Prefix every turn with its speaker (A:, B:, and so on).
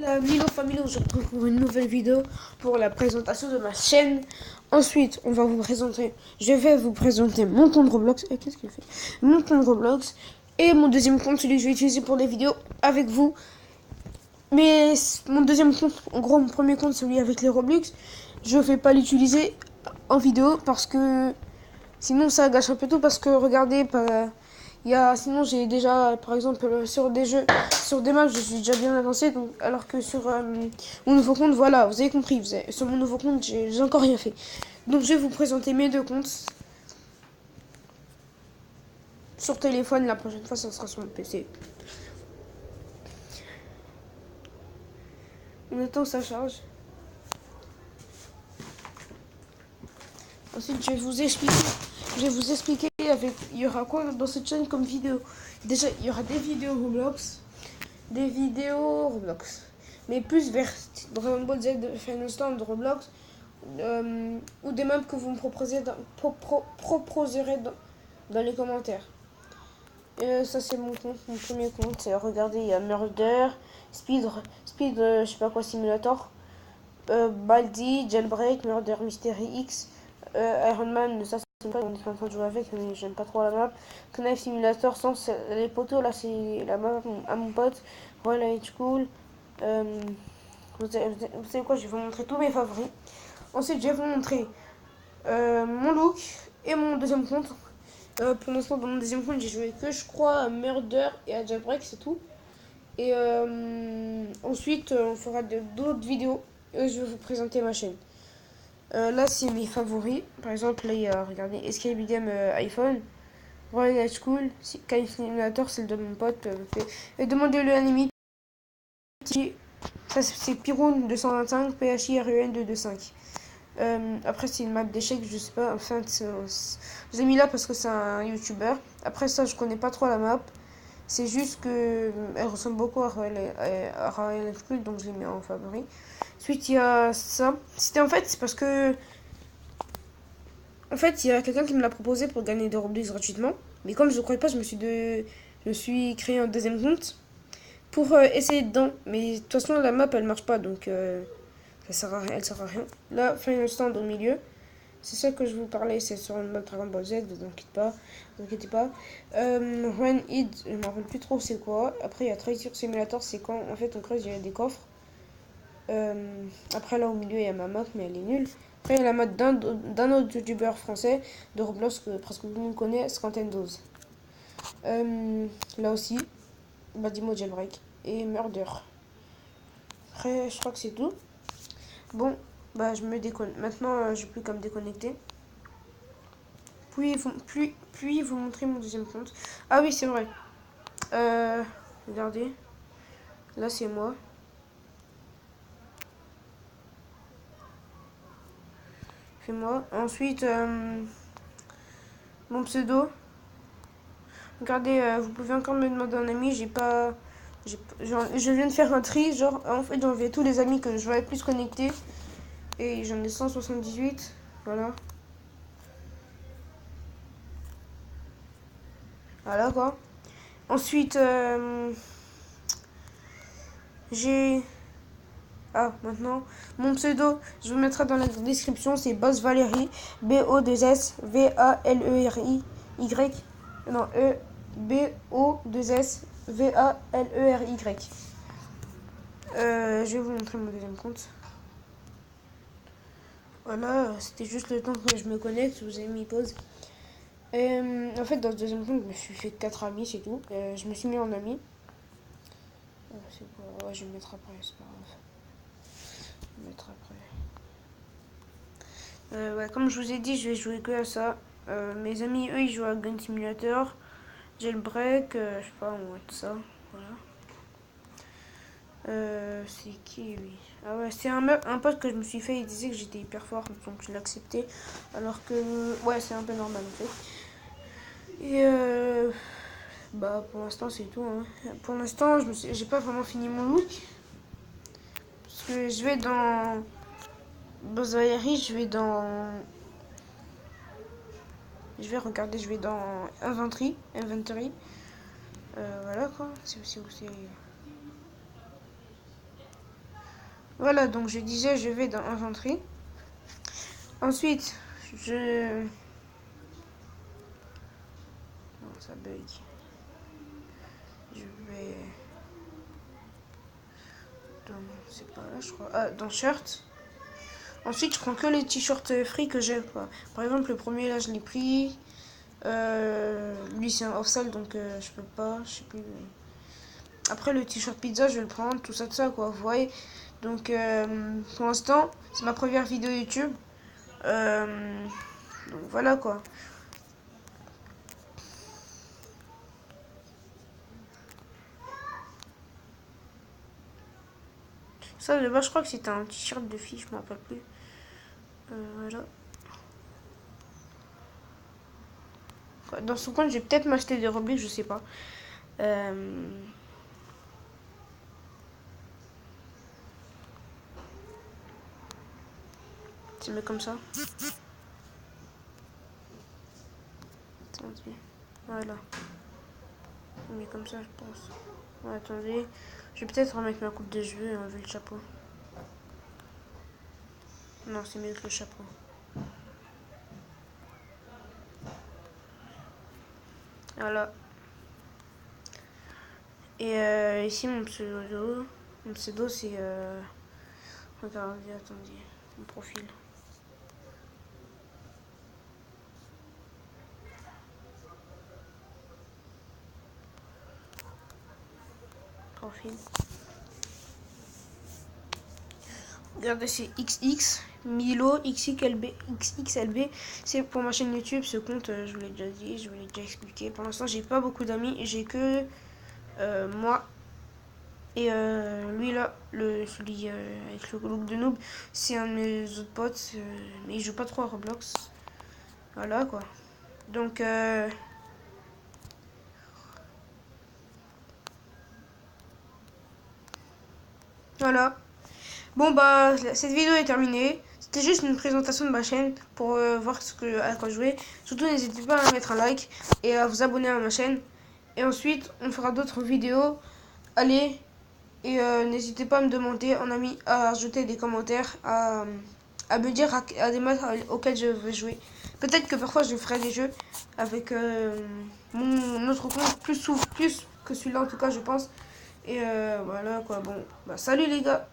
A: la Milo Family, aujourd'hui pour une nouvelle vidéo pour la présentation de ma chaîne. Ensuite, je vais vous présenter mon compte Roblox. Qu'est-ce qu'il fait? Mon compte Roblox et mon deuxième compte, celui que je vais utiliser pour les vidéos avec vous. Mais mon deuxième compte, en gros mon premier compte, celui avec les Roblox, je ne vais pas l'utiliser en vidéo parce que sinon ça gâche un peu tout. Parce que regardez, sinon j'ai déjà, par exemple, sur des jeux, sur des maps, je suis déjà bien avancé. Donc, alors que sur mon nouveau compte, voilà, vous avez compris, sur mon nouveau compte, j'ai encore rien fait. Donc je vais vous présenter mes deux comptes sur téléphone. La prochaine fois, ça sera sur mon PC. On attend que ça charge. Ensuite, je vais vous expliquer il y aura quoi dans cette chaîne comme vidéo. Déjà, il y aura des vidéos Roblox, mais plus vers Dragon Ball Z, Final Stand de Roblox, ou des maps que vous me proposerez dans les commentaires. Ça c'est mon compte, mon premier compte. Regardez, il y a Murder, Speed, je sais pas quoi, Simulator, Baldi, Jailbreak, Murder Mystery X, Iron Man, ça c'est pas, on est en train de jouer avec, mais j'aime pas trop la map. Knife Simulator, sans les poteaux, là c'est la map à mon pote. Royal High School. Vous savez quoi, je vais vous montrer tous mes favoris. Ensuite, je vais vous montrer mon look et mon deuxième compte. Pour l'instant, dans mon deuxième compte, j'ai joué que je crois à Murder et à Jailbreak, c'est tout. Et ensuite, on fera d'autres vidéos et je vais vous présenter ma chaîne. Là, c'est mes favoris. Par exemple, là, il y a, regardez, Escape Game iPhone, Royal High School, Kite Simulator, celle de mon pote. Et demandez-le à limite. Ça, c'est Pyroun 225, PHIRUN 225. Après, c'est une map d'échecs, je sais pas. Enfin, je l'ai mis là parce que c'est un youtubeur. Après, ça, je connais pas trop la map. C'est juste que elle ressemble beaucoup à Royal School, donc je l'ai mis en favori. Ensuite, il y a ça. C'est parce que. En fait, il y a quelqu'un qui me l'a proposé pour gagner des Robux gratuitement. Mais comme je ne croyais pas, je me suis créé un deuxième compte pour essayer dedans. Mais de toute façon, la map, elle marche pas, donc ça sert à rien, elle sert à rien. Là, Final Stand au milieu. C'est ça que je vous parlais, c'est sur une map Dragon Ball Z, ne vous inquiétez pas. Run Id, je ne me rappelle plus trop c'est quoi. Après, il y a Treasure Simulator, c'est quand en fait on creuse, il y a des coffres. Après, là au milieu, il y a ma map, mais elle est nulle. Après, il y a la map d'un autre youtubeur français de Roblox que presque tout le monde connaît, Scantendos. Là aussi, Badimo Jailbreak et Murder. Après, je crois que c'est tout. Bon, bah je me déconne. Maintenant, j'ai plus qu'à me déconnecter. Puis vous montrer mon deuxième compte. Ah oui, c'est vrai. Regardez. Là, c'est moi. C'est moi. Ensuite, mon pseudo. Regardez, vous pouvez encore me demander un ami. Je viens de faire un tri. Genre, en fait, j'ai enlevé tous les amis que je voulais plus connecter. Et j'en ai 178. Voilà. Voilà quoi. Ensuite, j'ai. Ah, maintenant, mon pseudo, je vous mettrai dans la description, c'est Boss Valérie, B-O-2-S-V-A-L-E-R-I-Y. Non, B-O-2-S-V-A-L-E-R-Y. Je vais vous montrer mon deuxième compte. Voilà, c'était juste le temps que je me connecte, je vous ai mis pause. En fait, dans ce deuxième compte, je me suis fait 4 amis, c'est tout. Je me suis mis en ami. C'est quoi? Ouais, je vais le mettre après, c'est pas grave. Je vais le mettre après. Ouais, comme je vous ai dit, je vais jouer que à ça. Mes amis, eux, ils jouent à Gun Simulator, Jailbreak, je sais pas, moi, tout ça. Voilà. C'est qui lui? Ah ouais, c'est un pote que je me suis fait, il disait que j'étais hyper fort, donc je l'ai accepté. Alors que, ouais, c'est un peu normal en fait. Et bah pour l'instant c'est tout. Hein. Pour l'instant, j'ai pas vraiment fini mon look. Parce que je vais dans Bozayari, je vais dans Inventory. Voilà quoi. C'est aussi où c'est. Voilà, donc je disais, je vais dans inventory. Ensuite, je... Non, ça bug. Je vais... C'est pas là, je crois. Ah, dans shirt. Ensuite, je prends que les t-shirts free que j'ai. Par exemple, le premier, là, je l'ai pris. Lui, c'est un off-sale, donc je peux pas. Je sais plus. Après, le t-shirt pizza, je vais le prendre. Tout ça, quoi. Vous voyez. Donc, pour l'instant, c'est ma première vidéo YouTube. Donc, voilà, quoi. Ça, de base, je crois que c'était un t-shirt de fille, je me rappelle plus. Voilà. Dans son compte, je vais peut-être m'acheter des Roblox, je sais pas. Tu mets comme ça. Attendez. Voilà. On met comme ça, je pense. Ouais, attendez. Je vais peut-être remettre ma coupe de cheveux et enlever le chapeau. Non, c'est mieux que le chapeau. Voilà. Et ici, mon pseudo. Mon pseudo, c'est... Regardez, attendez. Mon profil. Profil. Regardez, c'est XX. Milo XXLB. C'est pour ma chaîne YouTube. Ce compte, je vous l'ai déjà dit, je vous l'ai déjà expliqué. Pour l'instant, j'ai pas beaucoup d'amis. J'ai que moi. Et lui là, celui avec le look de noob, c'est un de mes autres potes, mais il joue pas trop à Roblox. Voilà quoi. Donc voilà. Bon bah cette vidéo est terminée. C'était juste une présentation de ma chaîne pour voir à quoi jouer. Surtout n'hésitez pas à mettre un like et à vous abonner à ma chaîne. Et ensuite on fera d'autres vidéos. Allez, et n'hésitez pas à me demander en ami à ajouter des commentaires, à me dire à des maps auxquels je vais jouer. Peut-être que parfois je ferai des jeux avec mon autre compte, plus que celui-là en tout cas je pense. Et voilà quoi, bon, bah salut les gars.